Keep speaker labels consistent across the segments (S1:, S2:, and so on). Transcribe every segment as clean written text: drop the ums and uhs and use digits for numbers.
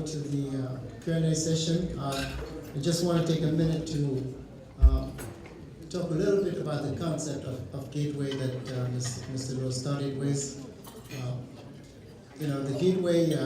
S1: to the Q&A session. I just want to take a minute to talk a little bit about the concept of gateway that Mr. Lowe started with. The gateway,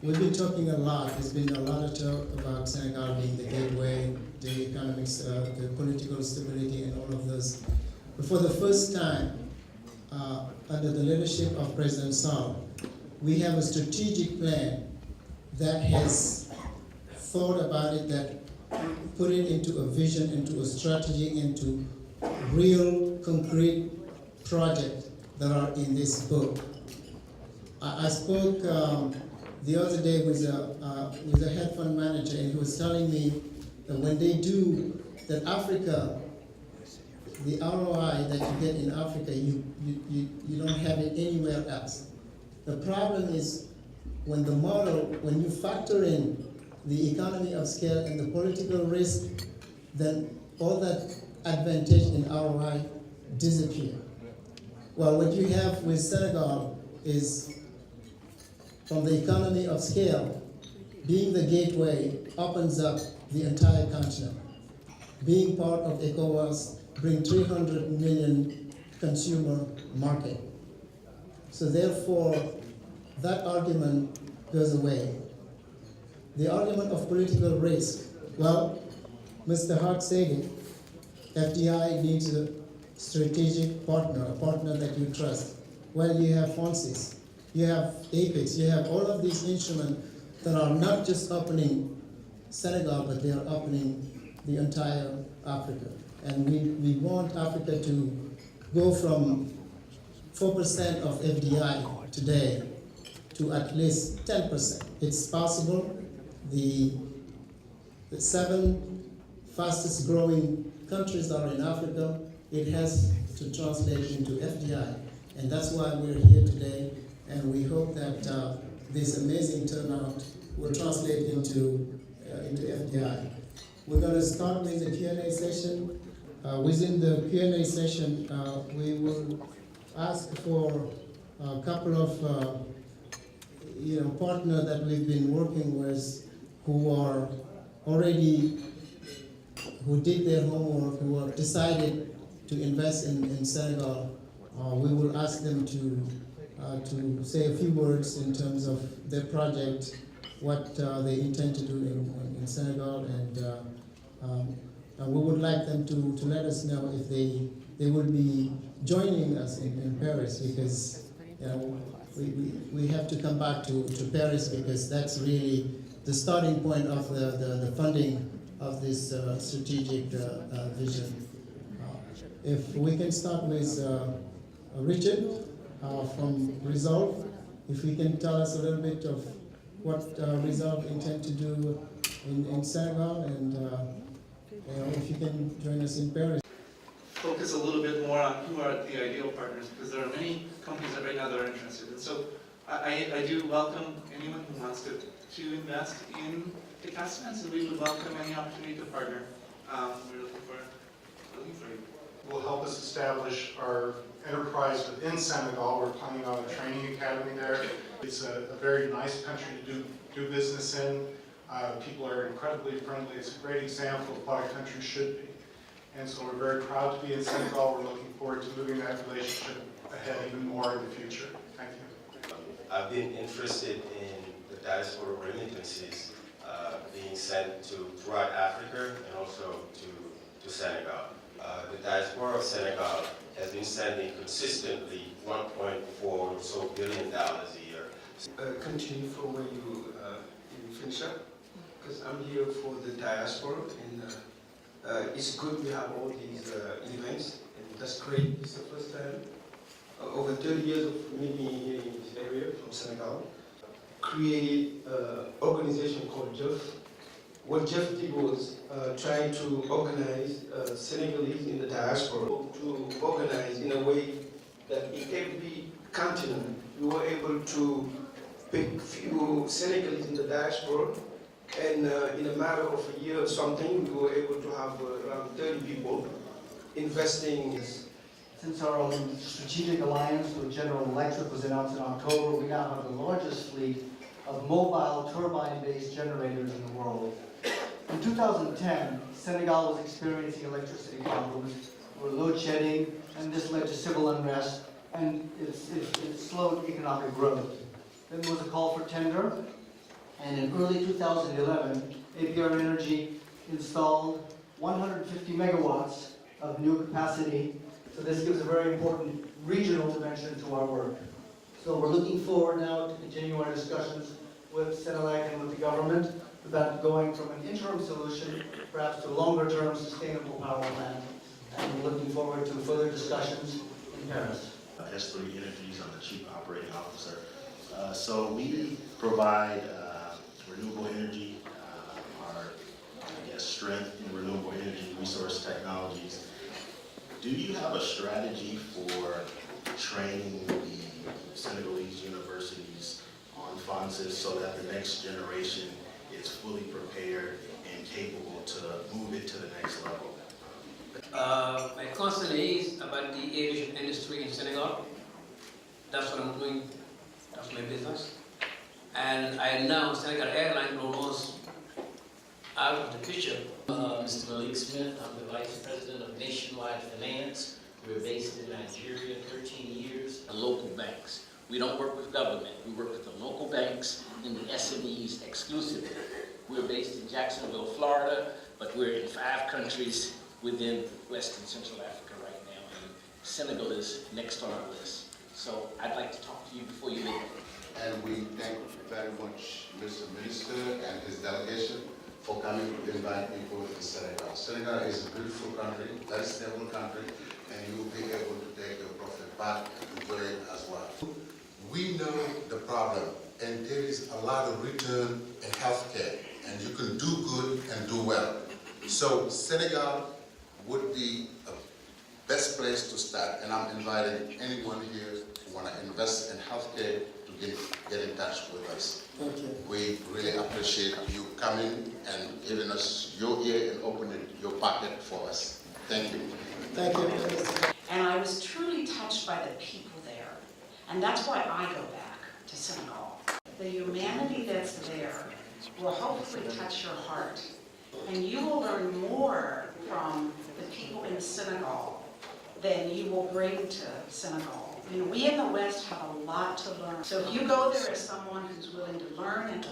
S1: we've been talking a lot. There's been a lot of talk about Senegal being the gateway, the economics, the political stability, and all of those. But for the first time, under the leadership of President Sall, we have a strategic plan that has thought about it, that put it into a vision, into a strategy, into real concrete projects that are in this book. I spoke the other day with a hedge fund manager, and he was telling me that when they do that, Africa, the ROI that you get in Africa, you don't have it anywhere else. The problem is when you factor in the economy of scale and the political risk, then all that advantage in ROI disappear. Well, what you have with Senegal is, from the economy of scale, being the gateway opens up the entire continent. Being part of ECOWAS bring 300 million consumer market. So therefore, that argument goes away. The argument of political risk, well, Mr. Hart said it, FDI needs a strategic partner, a partner that you trust. Well, you have FONSIS, you have APEX, you have all of these instruments that are not just opening Senegal, but they are opening the entire Africa. And we want Africa to go from 4% of FDI today to at least 10%. It's possible. The 7 fastest growing countries are in Africa. It has to translate into FDI. And that's why we're here today. And we hope that this amazing turnout will translate into FDI. We're going to start with the Q&A session. Within the Q&A session, we will ask for a couple of partners that we've been working with who did their homework, who have decided to invest in Senegal. We will ask them to say a few words in terms of their project, what they intend to do in Senegal, and we would like them to let us know if they will be joining us in Paris, because we have to come back to Paris, because that's really the starting point of the funding of this strategic vision. If we can start with Richard from Resolve, if you can tell us a little bit of what Resolve intend to do in Senegal, and if you can join us in Paris.
S2: Focus a little bit more on who are the ideal partners, because there are many companies that right now that are interested. And so I do welcome anyone who wants to invest in the Casamance, and we would welcome any opportunity to partner. We're looking for you.
S3: Will help us establish our enterprise within Senegal. We're planning on a training academy there. It's a very nice country to do business in. People are incredibly friendly. It's a great example of what a country should be. And so we're very proud to be in Senegal. We're looking forward to moving that relationship ahead even more in the future. Thank you.
S4: I've been interested in the diaspora remittances being sent throughout Africa and also to Senegal. The diaspora of Senegal has been sending consistently $1.4 billion a year.
S5: Continue from where you finish up, because I'm here for the diaspora, and it's good we have all these events, and that's great. It's the first time. Over 30 years of me being here in this area from Senegal, created an organization called Jeff. What Jeff did was trying to organize Senegalese in the diaspora, to organize in a way that in every continent we were able to pick few Senegalese in the diaspora, and in a matter of a year or something, we were able to have around 30 people investing.
S6: Since our strategic alliance with General Electric was announced in October, we now have the largest fleet of mobile turbine-based generators in the world. In 2010, Senegal was experiencing electricity problems, or load shedding, and this led to civil unrest, and it slowed economic growth. Then there was a call for tender, and in early 2011, APR Energy installed 150 megawatts of new capacity. So this gives a very important regional dimension to our work. So we're looking forward now to continue our discussions with Senelec and with the government about going from an interim solution, perhaps to a longer-term sustainable power plant. And we're looking forward to further discussions in Paris.
S7: S3 Energies, I'm the Chief Operating Officer. So we provide renewable energy, our strength in renewable energy resource technologies. Do you have a strategy for training the Senegalese universities on FONSIS so that the next generation is fully prepared and capable to move it to the next level?
S8: My concern is about the aviation industry in Senegal. That's what I'm doing. That's my business. And I know Senegal Airlines almost out of the picture.
S9: Mr. Malik Smith, I'm the Vice President of Nationwide Finance. We're based in Nigeria, 13 years. The local banks. We don't work with government. We work with the local banks and the SMEs exclusively. We're based in Jacksonville, Florida, but we're in 5 countries within West and Central Africa right now, and Senegal is next on our list. So I'd like to talk to you before you leave.
S10: And we thank very much Mr. Minister and his delegation for coming to invite people to Senegal. Senegal is a beautiful country, very stable country, and you will be able to take your profit back and enjoy it as well. We know the problem, and there is a lot of return in healthcare, and you can do good and do well. So Senegal would be a best place to start, and I'm inviting anyone here who want to invest in healthcare to get in touch with us.
S1: Thank you.
S10: We really appreciate you coming and giving us your ear and opening your pocket for us. Thank you.
S1: Thank you.
S11: And I was truly touched by the people there. And that's why I go back to Senegal. The humanity that's there will hopefully touch your heart. And you will learn more from the people in Senegal than you will bring to Senegal. I mean, we in the West have a lot to learn. So if you go there as someone who's willing to learn and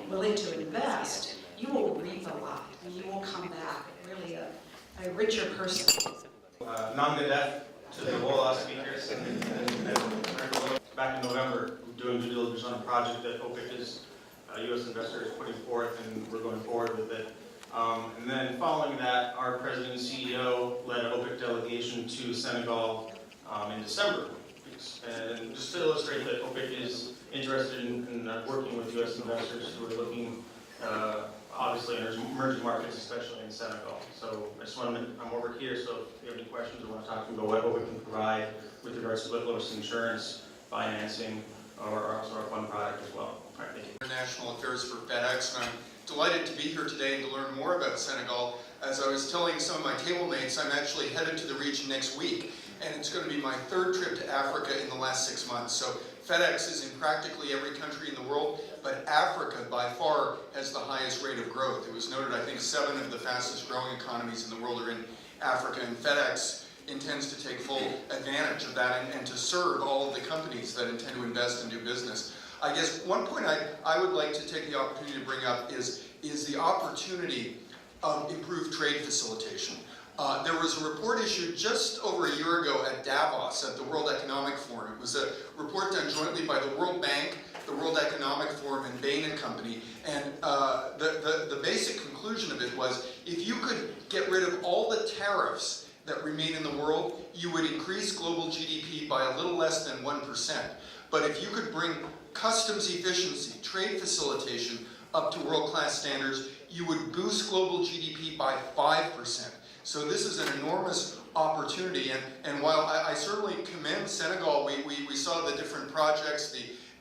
S11: willing to invest, you will reap a lot. And you will come back really a richer person.
S12: Non-Gadef to the WOLA speakers. Back in November, we're doing due diligence on a project that OPIC is, U.S. investor is putting forth, and we're going forward with it. And then following that, our president and CEO led an OPIC delegation to Senegal in December. And just to illustrate that OPIC is interested in working with U.S. investors who are looking, obviously, in emerging markets, especially in Senegal. So I just want to, I'm over here, so if you have any questions or want to talk to me about what OPIC can provide with regards to liquidity insurance, financing, or also our fund product as well. All right, thank you.
S13: International Affairs for FedEx, and I'm delighted to be here today and to learn more about Senegal. As I was telling some of my table mates, I'm actually headed to the region next week, and it's going to be my 3rd trip to Africa in the last 6 months. So FedEx is in practically every country in the world, but Africa by far has the highest rate of growth. It was noted, I think, 7 of the fastest growing economies in the world are in Africa, and FedEx intends to take full advantage of that and to serve all of the companies that intend to invest and do business. I guess one point I would like to take the opportunity to bring up is the opportunity of improved trade facilitation. There was a report issued just over a year ago at Davos at the World Economic Forum. It was a report done jointly by the World Bank, the World Economic Forum, and Bain & Company. And the basic conclusion of it was, if you could get rid of all the tariffs that remain in the world, you would increase global GDP by a little less than 1%. But if you could bring customs efficiency, trade facilitation up to world-class standards, you would boost global GDP by 5%. So this is an enormous opportunity, and while I certainly commend Senegal, we saw the different projects,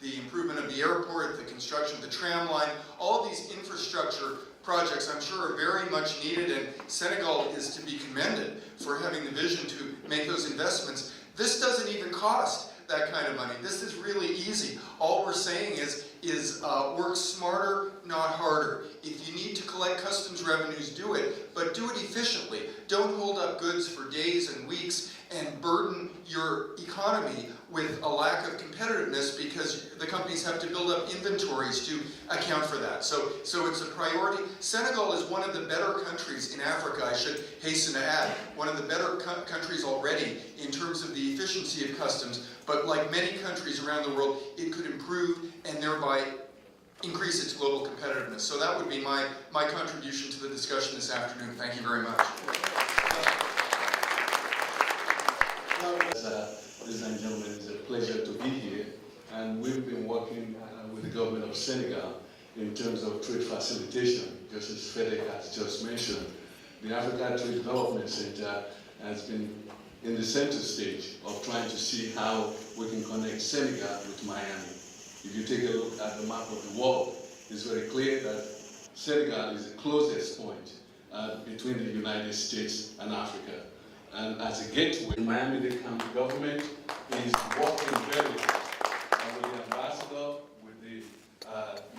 S13: the improvement of the airport, the construction of the tram line, all of these infrastructure projects I'm sure are very much needed, and Senegal is to be commended for having the vision to make those investments. This doesn't even cost that kind of money. This is really easy. All we're saying is is work smarter, not harder. If you need to collect customs revenues, do it, but do it efficiently. Don't hold up goods for days and weeks and burden your economy with a lack of competitiveness because the companies have to build up inventories to account for that. So it's a priority. Senegal is one of the better countries in Africa, I should hasten to add, one of the better countries already in terms of the efficiency of customs, but like many countries around the world, it could improve and thereby increase its global competitiveness. So that would be my contribution to the discussion this afternoon. Thank you very much.
S14: Ladies and gentlemen, it's a pleasure to be here, and we've been working with the government of Senegal in terms of trade facilitation. Just as Frederick has just mentioned, the African Trade Development Center has been in the center stage of trying to see how we can connect Senegal with Miami. If you take a look at the map of the world, it's very clear that Senegal is the closest point between the United States and Africa. And as a gateway, the Miami-Dade County government is working very well with the ambassador, with the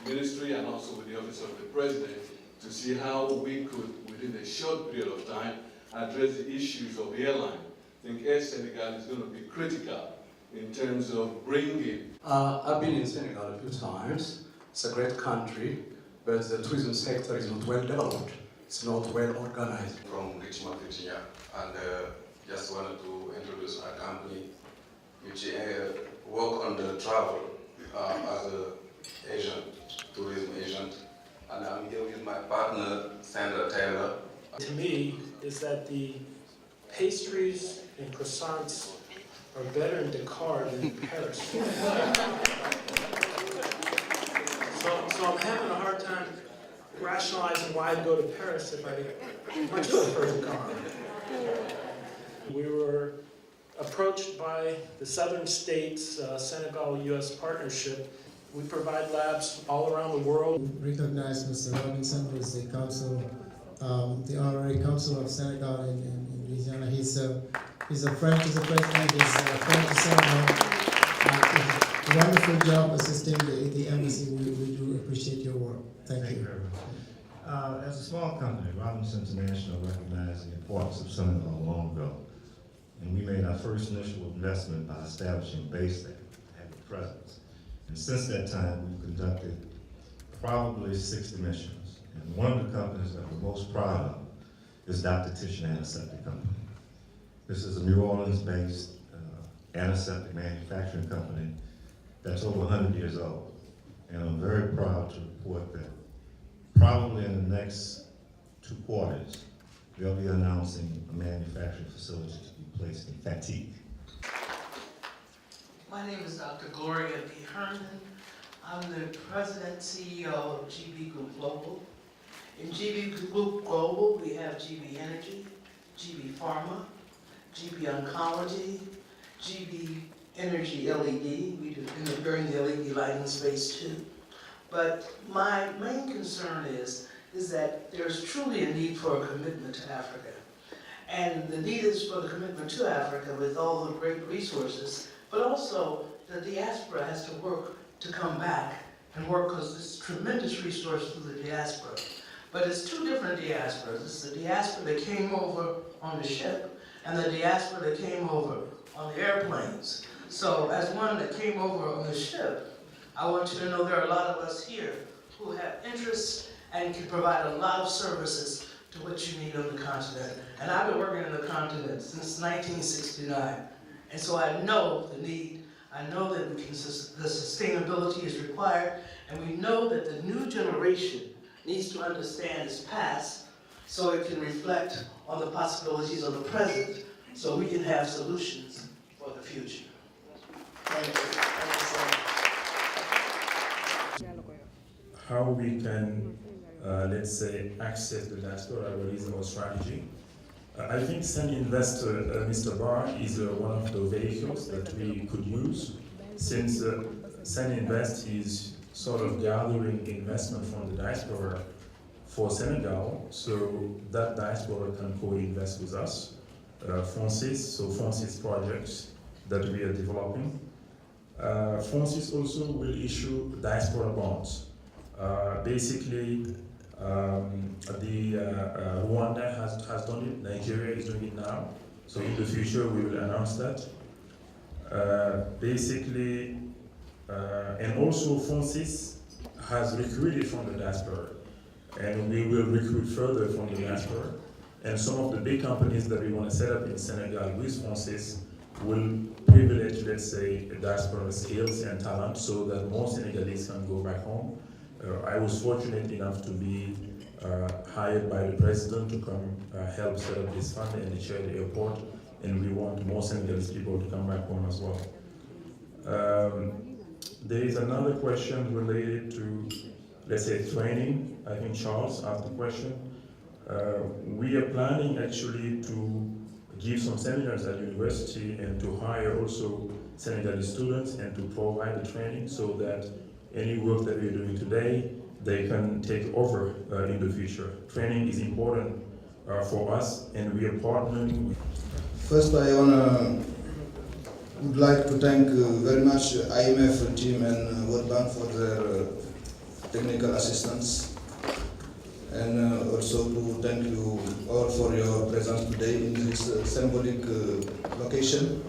S14: ministry, and also with the office of the president to see how we could, within a short period of time, address the issues of airline. I think Air Senegal is going to be critical in terms of bringing.
S15: I've been in Senegal a few times. It's a great country, but the tourism sector is not well developed. It's not well organized.
S16: From Richmond, Virginia, and just wanted to introduce our company, which work on the travel as an agent, tourism agent, and I'm here with my partner, Sandra Taylor.
S17: To me, is that the pastries and croissants are better in Dakar than in Paris. So I'm having a hard time rationalizing why I'd go to Paris if I much prefer Dakar. We were approached by the southern states, Senegal-U.S. partnership. We provide labs all around the world.
S1: Recognize Mr. Robinson, who is the council, the honorary consul of Senegal in Louisiana. He's a friend to the president. He's a friend to Senegal. A wonderful job assisting the embassy. We do appreciate your work. Thank you.
S18: Very much. As a small company, Robinson International recognized the importance of Senegal long ago, and we made our first initial investment by establishing a base there, having a presence. And since that time, we've conducted probably 60 missions. And one of the companies that we're most proud of is Dr. Tish Antiseptic Company. This is a New Orleans-based antiseptic manufacturing company that's over 100 years old. And I'm very proud to report that probably in the next 2 quarters, they'll be announcing a manufacturing facility to be placed in Fatigue.
S19: My name is Dr. Gloria B. Herman. I'm the President CEO of GB Group Global. In GB Group Global, we have GB Energy, GB Pharma, GB Oncology, GB Energy LED. We're in the LED lighting space too. But my main concern is that there's truly a need for a commitment to Africa. And the need is for the commitment to Africa with all the great resources, but also the diaspora has to work to come back and work because there's tremendous resource through the diaspora. But it's 2 different diasporas. It's the diaspora that came over on the ship and the diaspora that came over on the airplanes. So as one that came over on the ship, I want you to know there are a lot of us here who have interests and can provide a lot of services to what you need on the continent. And I've been working on the continent since 1969. And so I know the need. I know that the sustainability is required. And we know that the new generation needs to understand its past so it can reflect on the possibilities of the present so we can have solutions for the future.
S1: Thank you. Thank you,
S20: how we can, let's say, access the diaspora, what is our strategy. I think Send Invest, Mr. Barr, is one of the vehicles that we could use, since Send Invest is sort of gathering investment from the diaspora for Senegal, so that diaspora can co-invest with us. Francis projects that we are developing. Francis also will issue diaspora bonds. Basically, Rwanda has done it, Nigeria is doing it now, so in the future we will announce that. And also Francis has recruited from the diaspora, and we will recruit further from the diaspora. And some of the big companies that we want to set up in Senegal with Francis will privilege, let's say, diaspora skills and talent so that more Senegalese can go back home. I was fortunate enough to be hired by the president to come help set up this fund and the Cheikh airport, and we want more Senegalese people to come back home as well. There is another question related to, let's say, training. I think Charles asked the question. We are planning actually to give some seminars at university and to hire also Senegalese students and to provide the training so that any work that we're doing today, they can take over in the future. Training is important for us, and we are partnering.
S21: First, would like to thank very much IMF team and World Bank for their technical assistance, and also to thank you all for your presence today in this symbolic location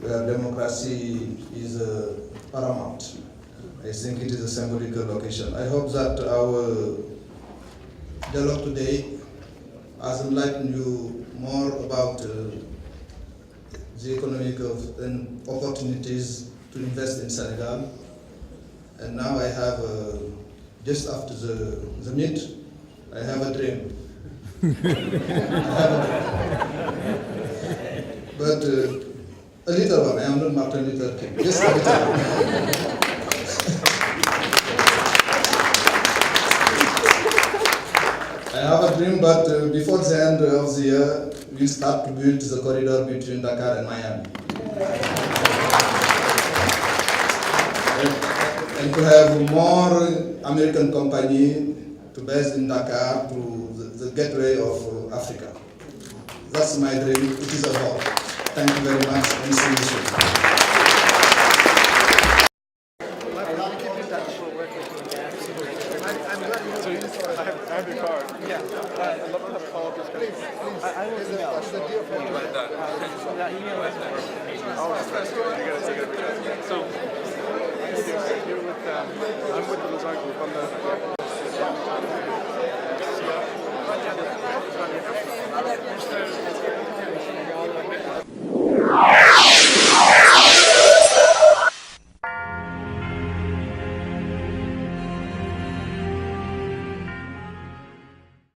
S21: where democracy is paramount. I think it is a symbolic location. I hope that our dialogue today has enlightened you more about the economic opportunities to invest in Senegal. And now I have, just after the meet, I have a dream. But a little one, I am not Martin Luther King, just a little one. I have a dream, but before the end of the year, we'll start to build the corridor between Dakar and Miami. And to have more American company to base in Dakar to the gateway of Africa. That's my dream. It is a hope. Thank you very much and see you soon.
S22: I have your card. Yeah. I'd love to have a follow-up discussion. I will email. That email is oh, that's good. You gotta take it. So, you're with, I'm with the design group. I'm the...